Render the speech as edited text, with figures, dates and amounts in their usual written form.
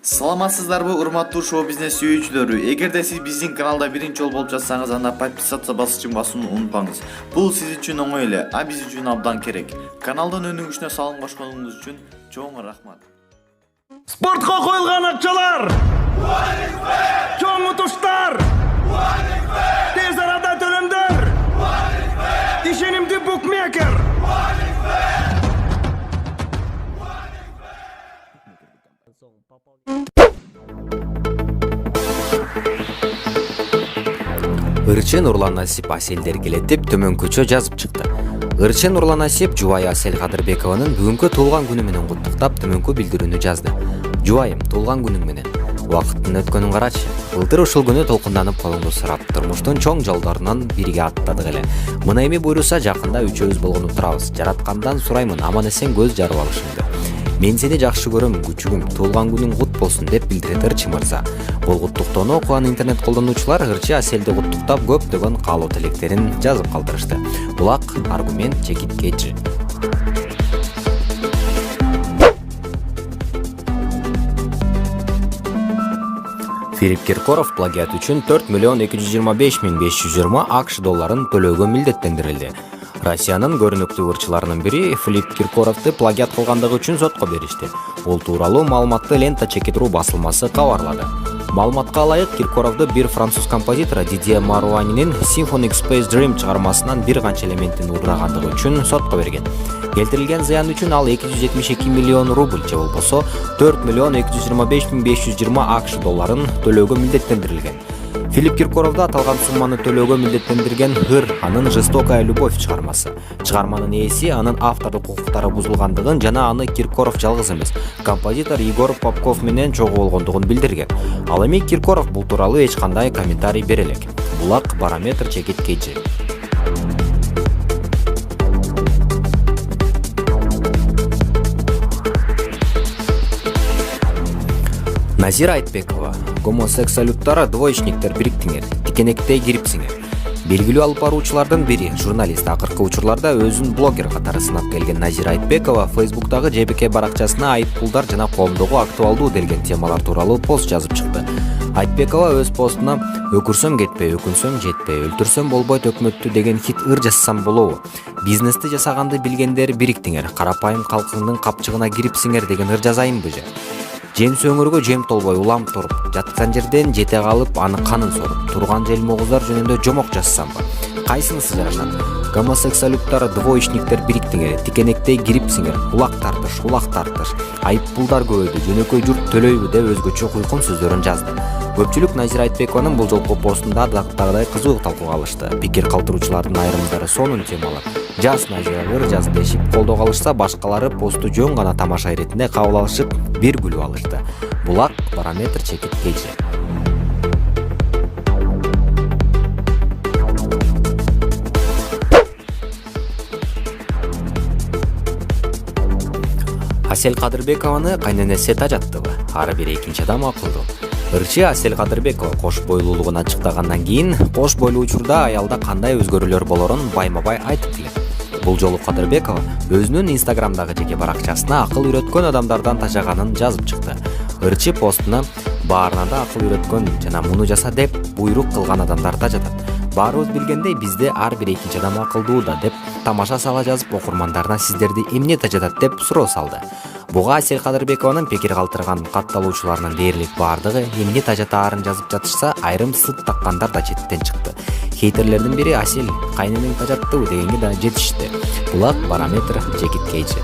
Саламатсыздарбы урматтуу шоу бизнес сүйүүчүлөрү. Эгерде сиз биздин каналда биринчи жолу болуп жатсаңыз, анда подписаться басычын басууну унутпаңыз. Бул сиз үчүн оңой эле, а биз үчүн абдан керек. Каналдын өнүгүшүнө салым кошконуңуз үчүн чоң рахмат. Спортко коюлган акчалар! Чоң утуштар! Тез арада төлөмдөр! Ишенимдүү букмекер! Ырчы Нурлан Насип Аселдер келетип төмөнкүчө жазып чыкты. Ырчы Нурлан Насип жубайы Асел Кадырбекованын бүгүнкү туулган күнү менен куттуктап төмөнкү билдирүүнү жазды. Жубайым, туулган күнүң менен. Убакыттын өткөнүн карачы. Былтыр ушул күнү толкунданып колуңду сурап, турмуштун чоң жолдорунан бириге аттадык эле. Мына эми буйруса жакында үчөөбүз болгонуп турабыз. Жараткандан сураймын, аман эсен көз жарып алышыңды. Мен сени жакшы көрөм, күчүгүм, туулган күнүң кут болсун деп билдирет Ырчы мырза. Бул куттуктоону окуган интернет колдонуучулар Ырчы Аселди куттуктап көптөгөн каалоо тилектерин жазып калтырышты. Булак аргумент чекиткечи. Филипп Киркоров плагиат үчүн 4 миллион 225 миң 520 АКШ долларын төлөөгө милдеттендирилди. Россиянын көрүнүктүү ырчыларынын бири Филипп Киркоровду плагиат кылгандыгы үчүн сотко беришти. Бул тууралуу маалыматты Лента чекитрүү басылмасы кабарлады. Маалыматка ылайык, Киркоровду бир француз композитору Дидье Маруанинин Symphonic Space Dream чыгармасынан бир канча элементин урдагандыгы үчүн сотко берген. Келтирилген зыян үчүн ал 272 миллион рубль же болбосо 4 миллион 225 миң 520 АКШ долларын төлөөгө милдеттендирилген. Филипп Киркоровду аталган сумманы төлөөгө милдеттендирген Хыр, анын «Жестокая любовь» чыгармасы. Чыгарманын ээси анын автордук укуктары бузулгандыгын жана аны Киркоров жалгыз эмес, композитор Егор Попков менен чогуу болгондугун билдирген. Ал эми Киркоров бул тууралуу эч кандай комментарий бере элек. Булак барометр чекиткечи. Назира Айтбекова: гомосексуалдары двоечниктер бириктиңер, тикенектей кирипсиңер. Белгилүү алып баруучулардын бири, журналист, акыркы учурларда өзүн блогер катары сынап келген Назира Айтбекова Фейсбуктагы ЖБК баракчасына айып пулдар жана коомдогу актуалдуу делген темалар тууралуу пост жазып чыкты. Айтбекова өз постуна «Өкүрсөм кетпей, өкүнсөм жетпей, өлтүрсөм болбойт өкмөттү» деген хит ыр жазсам болобу? Бизнести жасаганды билгендер бириктиңер, карапайым калкыңдын капчыгына кирипсиңер деген ыр жазайынбы же? Жемс өңөргө жем толбой улам туруп, жаткан жерден жете калып, аны канын соруп, турган желмогуздар жөнүндө жомок жазсамбы? Кайсынысы жарашат? Гомосексуалдары двоечниктер бириктиңер, тикенектей кирипсиңер, улак тартыш, айып пулдар көбөйдү, жөнөкөй журт төлөйбү деп өзгөчө куйкун сөздөрүн жазды. Көпчүлүк Назира Айтбекованын бул жолку постунда дагы кызуу талкууга алышты. Пикир калтыруучулардын айрымдары сонун темалап, жаз Назира ыр жаз дешип колдоо алышса, башкалары посту жөн гана тамаша иретинде кабыл алышып, бир күлүп алышты. Булак барометр чекиткечи. Асел Кадырбекованы кайненеси тажаттыбы? Ары бир экинчи адам акылдуу. Ырчы Асел Кадырбекова кош бойлуулугун ачыктагандан кийин кош бойлуу учурда аялда кандай өзгөрүүлөр болорун байма-бай айтып келет. Бул жолу Кадырбекова өзүнүн Инстаграмдагы жеке баракчасына акыл үйрөткөн адамдардан тажаганын жазып чыкты. Ырчы постуна баарына да акыл үйрөткөн жана муну жаса деп буйрук кылган адамдар тажатат. Баарыбыз билгендей, бизде ар бир экинчи адам акылдуу да деп тамаша сала жазып, окурмандарына сиздерди эмне тажатат деп суроо салды. Буга Асел Кадырбекованын пикир калтырган катталуучуларынын дээрлик баардыгы эмне тажатаарын жазып жатышса, айрым сыт таккандар да четтен чыкты. Хейтерлердин бири Асел кайненең тажаттыбы дегенге да жетишти. Булак барометр чекиткечи.